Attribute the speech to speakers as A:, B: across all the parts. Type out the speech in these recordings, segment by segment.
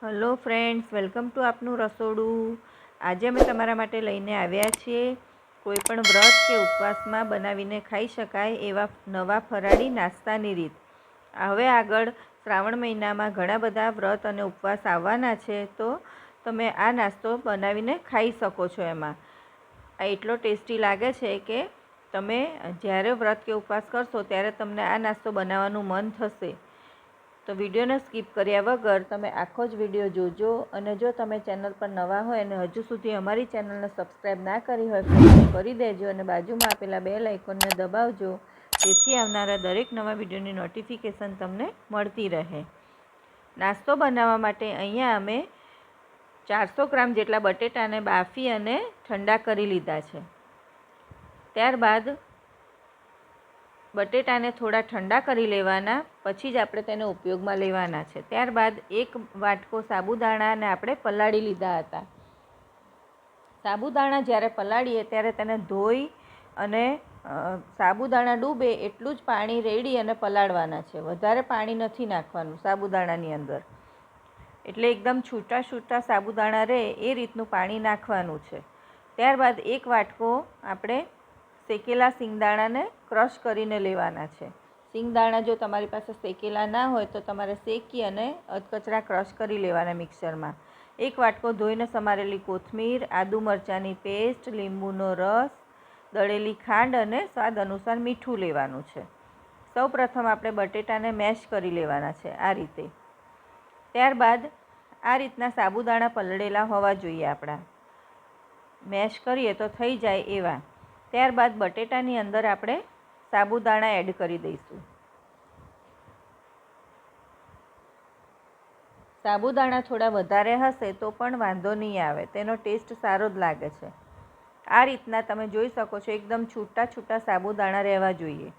A: Hello friends, welcome to આપનું રસોડું। આજે અમે તમારા માટે લઈને આવ્યા છીએ કોઈપણ વ્રત કે ઉપવાસમાં બનાવીને ખાઈ શકાય એવા નવા ફરાળી નાસ્તાની રીત। હવે આગળ શ્રાવણ મહિનામાં ઘણા બધા વ્રત અને ઉપવાસ આવવાના છે, તો તમે આ નાસ્તો બનાવીને ખાઈ શકો છો। એમાં આ એટલો ટેસ્ટી લાગે છે કે તમે જ્યારે વ્રત કે ઉપવાસ કરશો ત્યારે તમને આ નાસ્તો બનાવવાનું મન થશે। તો વિડીયોને સ્કીપ કર્યા વગર તમે આખો જ વિડીયો જોજો। અને જો તમે ચેનલ પર નવા હોય અને હજુ સુધી અમારી ચેનલને સબસ્ક્રાઈબ ના કરી હોય તો કરી દેજો અને બાજુમાં આપેલા બેલ આઇકોનને દબાવજો, જેથી આવનારા દરેક નવા વિડીયોની નોટિફિકેશન તમને મળતી રહે। નાસ્તો બનાવવા માટે અહીંયા અમે 400 ગ્રામ જેટલા બટેટાને બાફી અને ઠંડા કરી લીધા છે। ત્યારબાદ બટેટાને થોડા ઠંડા કરી લેવાના, પછી જ આપણે તેને ઉપયોગમાં લેવાના છે। ત્યારબાદ એક વાટકો સાબુદાણાને આપણે પલાળી લીધા હતા। સાબુદાણા જ્યારે પલાળીએ ત્યારે તેને ધોઈ અને સાબુદાણા ડૂબે એટલું જ પાણી રેડી અને પલાળવાના છે। વધારે પાણી નથી નાખવાનું સાબુદાણાની અંદર, એટલે એકદમ છૂટા છૂટા સાબુદાણા રહે એ રીતનું પાણી નાખવાનું છે। ત્યારબાદ એક વાટકો આપણે શેકેલા સિંગદાણાને ક્રશ કરીને લેવાના છે। સિંગદાણા જો તમારી પાસે શેકેલા ના હોય તો તમારે શેકી અને અધકચરા ક્રશ કરી લેવાના મિક્સરમાં। એક વાટકો ધોઈને સમારેલી કોથમીર, આદુ મરચાંની પેસ્ટ, લીંબુનો રસ, દળેલી ખાંડ અને સ્વાદ અનુસાર મીઠું લેવાનું છે। સૌપ્રથમ આપણે બટેટાને મેશ કરી લેવાના છે આ રીતે। ત્યારબાદ આ રીતના સાબુદાણા પલળેલા હોવા જોઈએ આપણા, મેશ કરીએ તો થઈ જાય એવા। ત્યારબાદ બટેટાની અંદર આપણે સાબુદાણા એડ કરી દઈશું। સાબુદાણા થોડા વધારે હશે તો પણ વાંધો નહીં આવે, તેનો ટેસ્ટ સારો જ લાગે છે। આ રીતના તમે જોઈ શકો છો, એકદમ છૂટા છૂટા સાબુદાણા રહેવા જોઈએ।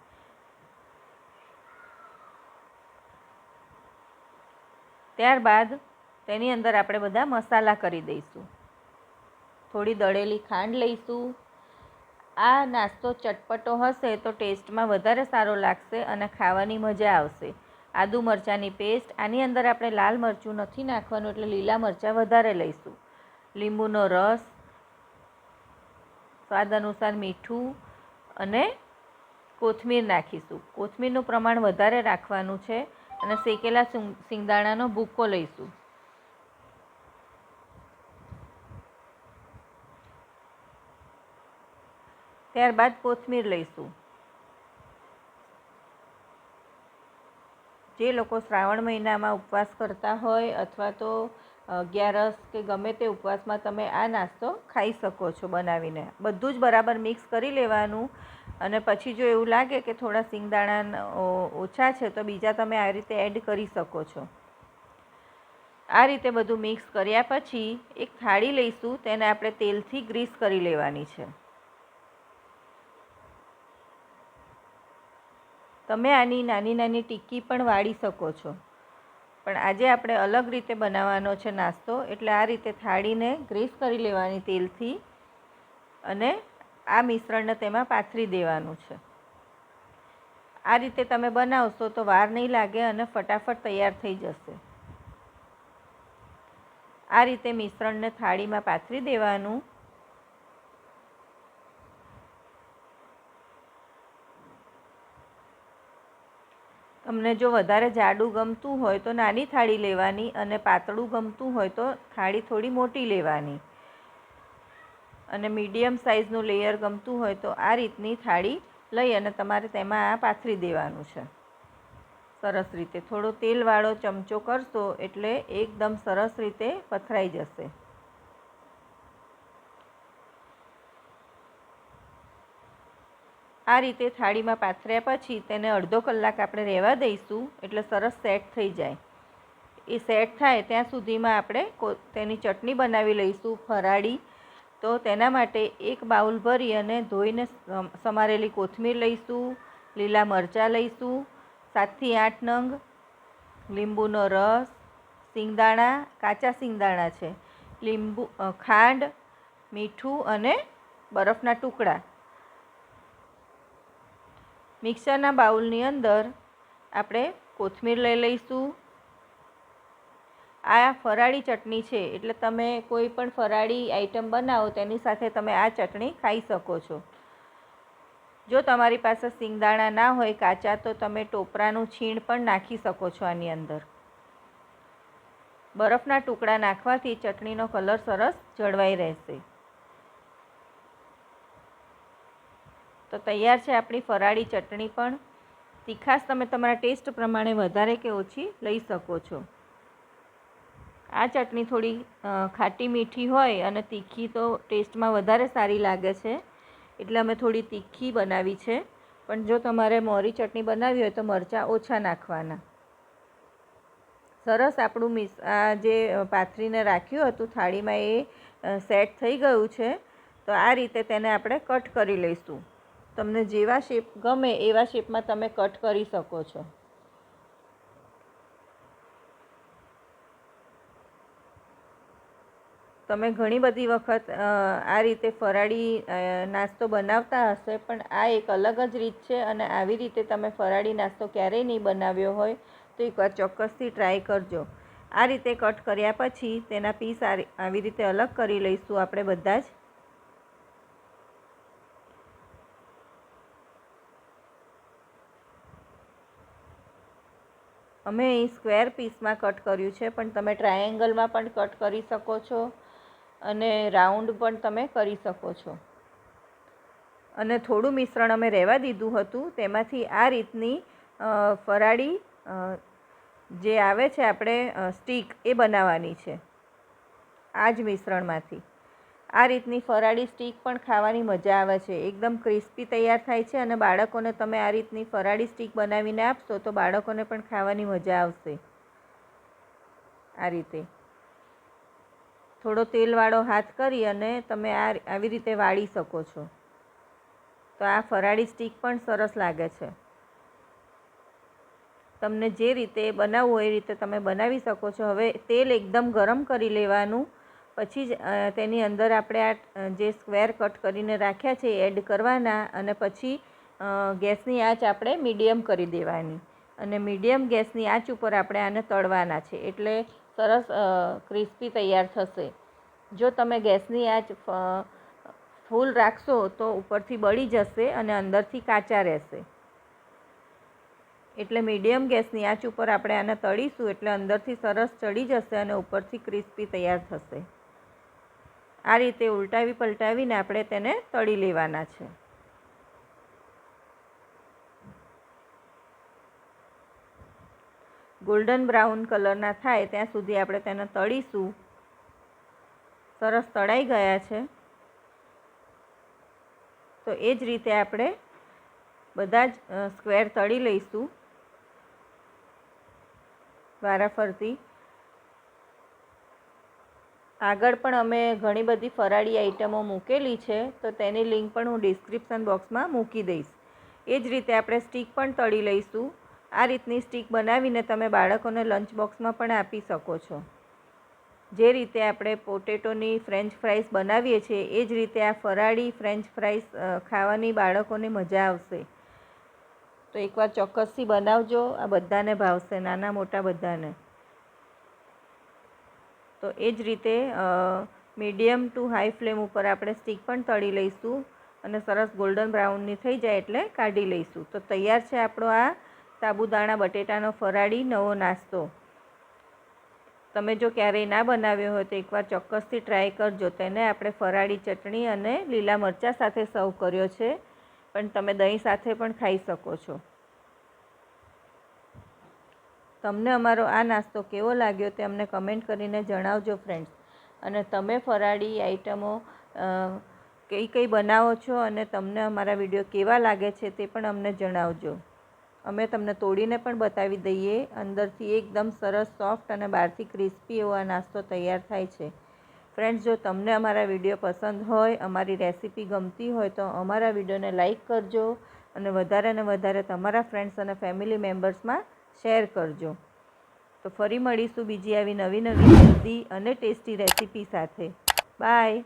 A: ત્યારબાદ તેની અંદર આપણે બધા મસાલા કરી દઈશું। થોડી દળેલી ખાંડ લઈશું। આ નાસ્તો ચટપટો હશે તો ટેસ્ટમાં વધારે સારો લાગશે અને ખાવાની મજા આવશે। આદુ મરચાંની પેસ્ટ, આની અંદર આપણે લાલ મરચું નથી નાખવાનું એટલે લીલા મરચાં વધારે લઈશું। લીંબુનો રસ, સ્વાદ અનુસાર મીઠું અને કોથમીર નાખીશું। કોથમીરનું પ્રમાણ વધારે રાખવાનું છે અને શેકેલા સિંગદાણાનો ભૂકો લઈશું। ત્યારબાદ કોથમીર લઈશું। જે લોકો શ્રાવણ મહિનામાં ઉપવાસ કરતા હોય અથવા તો અગિયારસ કે ગમે તે ઉપવાસમાં તમે આ નાસ્તો ખાઈ શકો છો બનાવીને। બધું જ બરાબર મિક્સ કરી લેવાનું અને પછી જો એવું લાગે કે થોડા સિંગદાણા ઓછા છે તો બીજા તમે આ રીતે એડ કરી શકો છો। આ રીતે બધું મિક્સ કર્યા પછી એક થાળી લઈશું, તેને આપણે તેલથી ગ્રીસ કરી લેવાની છે। તમે આની નાની નાની ટિક્કી પણ વાળી શકો છો, પણ આજે આપણે અલગ રીતે બનાવવાનો છે નાસ્તો, એટલે આ રીતે થાળીને ગ્રીસ કરી લેવાની તેલથી અને આ મિશ્રણને તેમાં પાથરી દેવાનું છે। આ રીતે તમે બનાવશો તો વાર નહીં લાગે અને ફટાફટ તૈયાર થઈ જશે। આ રીતે મિશ્રણને થાળીમાં પાથરી દેવાનું। તમને જો વધારે જાડું ગમતું હોય તો નાની થાળી લેવાની અને પાતળું ગમતું હોય તો થાળી થોડી મોટી લેવાની, અને મીડિયમ સાઇઝનું લેયર ગમતું હોય તો આ રીતની થાળી લઈ અને તમારે તેમાં આ પાથરી દેવાનું છે। સરસ રીતે થોડો તેલવાળો ચમચો કરશો એટલે એકદમ સરસ રીતે પથરાઈ જશે। આ રીતે થાળીમાં પાથર્યા પછી તેને અડધો કલાક આપણે રહેવા દઈશું, એટલે સરસ સેટ થઈ જાય। એ સેટ થાય ત્યાં સુધીમાં આપણે તેની ચટણી બનાવી લઈશું ફરાળી। તો તેના માટે એક બાઉલ ભરી અને ધોઈને સમારેલી કોથમીર લઈશું, લીલા મરચાં લઈશું 7 થી 8 નંગ, લીંબુનો રસ, સિંગદાણા, કાચા સિંગદાણા છે, ખાંડ, મીઠું અને બરફના ટુકડા। મિક્સરના બાઉલની અંદર આપણે કોથમીર લઈ લઈશું। આ ફરાળી ચટણી છે, એટલે તમે કોઈ પણ ફરાળી આઈટમ બનાવો તેની સાથે તમે આ ચટણી ખાઈ શકો છો. જો તમારી પાસે સિંગદાણા ના હોય કાચા, તો તમે ટોપરાનું છીણ પણ નાખી શકો છો આની અંદર. બરફના ટુકડા નાખવાથી ચટણીનો કલર સરસ જળવાઈ રહેશે. તો તૈયાર છે આપણી ફરાળી ચટણી. પણ તીખાશ તમે તમારા ટેસ્ટ પ્રમાણે વધારે કે ઓછી લઈ શકો છો. આ ચટણી થોડી ખાટી મીઠી હોય અને તીખી તો ટેસ્ટમાં વધારે સારી લાગે છે, એટલે અમે થોડી તીખી બનાવી છે. પણ જો તમારે મોરી ચટણી બનાવવી હોય તો મરચાં ઓછા નાખવાના. સરસ આપણું આ જે પાથરીને રાખ્યું હતું થાળીમાં એ સેટ થઈ ગયું છે. તો આ રીતે તેને આપણે કટ કરી લઈશું. તમને જેવા શેપ ગમે એવા શેપમાં તમે કટ કરી શકો છો. તમે ઘણી બધી વખત આ રીતે ફરાળી નાસ્તો બનાવતા હશે, પણ આ એક અલગ જ રીત છે. અને આવી રીતે તમે ફરાળી નાસ્તો ક્યારેય નહીં બનાવ્યો હોય તો એકવાર ચોક્કસથી ટ્રાય કરજો. આ રીતે કટ કર્યા પછી તેના પીસ આવી રીતે અલગ કરી લઈશું આપણે બધા જ. અમે અહીં સ્ક્વેર પીસમાં કટ કર્યું છે, પણ તમે ટ્રાયેંગલમાં પણ કટ કરી શકો છો અને રાઉન્ડ પણ તમે કરી શકો છો. અને થોડું મિશ્રણ અમે રહેવા દીધું હતું, તેમાંથી આ રીતની ફરાળી જે આવે છે આપણે સ્ટીક એ બનાવવાની છે. આ જ મિશ્રણમાંથી આ રીતની ફરાળી સ્ટીક પણ ખાવાની મજા આવે છે. એકદમ ક્રિસ્પી તૈયાર થાય છે. અને બાળકોને તમે આ રીતની ફરાળી સ્ટીક બનાવીને આપશો તો બાળકોને પણ ખાવાની મજા આવશે. આ રીતે થોડો તેલવાળો હાથ કરી અને તમે આવી રીતે વાળી શકો છો. તો આ ફરાળી સ્ટીક પણ સરસ લાગે છે. તમને જે રીતે બનાવવું હોય એ રીતે તમે બનાવી શકો છો. હવે તેલ એકદમ ગરમ કરી લેવાનું. પછી જ તેની અંદર આપણે આ જે સ્ક્વેર કટ કરીને રાખ્યા છે એ એડ કરવાના. અને પછી ગેસની આંચ આપણે મીડિયમ કરી દેવાની. અને મીડિયમ ગેસની આંચ ઉપર આપણે આને તળવાના છે, એટલે સરસ ક્રિસ્પી તૈયાર થશે. જો તમે ગેસની આંચ ફૂલ રાખશો તો ઉપરથી બળી જશે અને અંદરથી કાચા રહેશે. એટલે મીડિયમ ગેસની આંચ ઉપર આપણે આને તળીશું, એટલે અંદરથી સરસ ચડી જશે અને ઉપરથી ક્રિસ્પી તૈયાર થશે. આ રીતે ઉલટાવી પલટાવીને આપણે તેને તળી લેવાના છે. ગોલ્ડન બ્રાઉન કલરના થાય ત્યાં સુધી આપણે તેને તળીશું. સરસ તળાઈ ગયા છે. તો એ જ રીતે આપણે બધા જ સ્ક્વેર તળી લઈશું વારાફરતી. આગળ પણ અમે ઘણી બધી ફરાળી આઈટમો મૂકેલી છે, તો તેની લિંક પણ હું ડિસ્ક્રિપ્શન બોક્સમાં મૂકી દઈશ. એ જ રીતે આપણે સ્ટીક પણ તળી લઈશું. આ રીતની સ્ટીક બનાવીને તમે બાળકોને લંચ બોક્સમાં પણ આપી શકો છો. જે રીતે આપણે પોટેટોની ફ્રેન્ચ ફ્રાઈસ બનાવીએ છીએ એ જ રીતે આ ફરાળી ફ્રેન્ચ ફ્રાઈસ ખાવાની બાળકોને મજા આવશે. તો એકવાર ચોક્કસથી બનાવજો. આ બધાને ભાવશે, નાના મોટા બધાને. તો એ જ રીતે મીડિયમ ટુ હાઈ ફ્લેમ ઉપર આપણે સ્ટીક પણ તળી લઈશું. અને સરસ ગોલ્ડન બ્રાઉનની થઈ જાય એટલે કાઢી લઈશું. તો તૈયાર છે આપણો આ સાબુદાણા બટેટાનો ફરાળી નવો નાસ્તો. તમે જો ક્યારેય ના બનાવ્યો હોય તો એકવાર ચોક્કસથી ટ્રાય કરજો. તેને આપણે ફરાળી ચટણી અને લીલા મરચાં સાથે સર્વ કર્યો છે, પણ તમે દહીં સાથે પણ ખાઈ શકો છો. તમને અમારો આ નાસ્તો કેવો લાગ્યો તે અમને કમેન્ટ કરીને જણાવજો ફ્રેન્ડ્સ. અને તમે ફરાળી આઈટમો કઈ કઈ બનાવો છો અને તમને અમારા વિડીયો કેવા લાગે છે તે પણ અમને જણાવજો. અમે તમને તોડીને પણ બતાવી દઈએ. અંદરથી એકદમ સરસ સોફ્ટ અને બહારથી ક્રિસ્પી એવો આ નાસ્તો તૈયાર થાય છે. ફ્રેન્ડ્સ, જો તમને અમારા વિડીયો પસંદ હોય, અમારી રેસીપી ગમતી હોય તો અમારા વિડીયોને લાઈક કરજો અને વધારે તમારા ફ્રેન્ડ્સ અને ફેમિલી મેમ્બર્સમાં શેર કરજો. તો ફરી મળીશું બીજી આવી નવી હેલ્ધી અને ટેસ્ટી રેસીપી સાથે. બાય.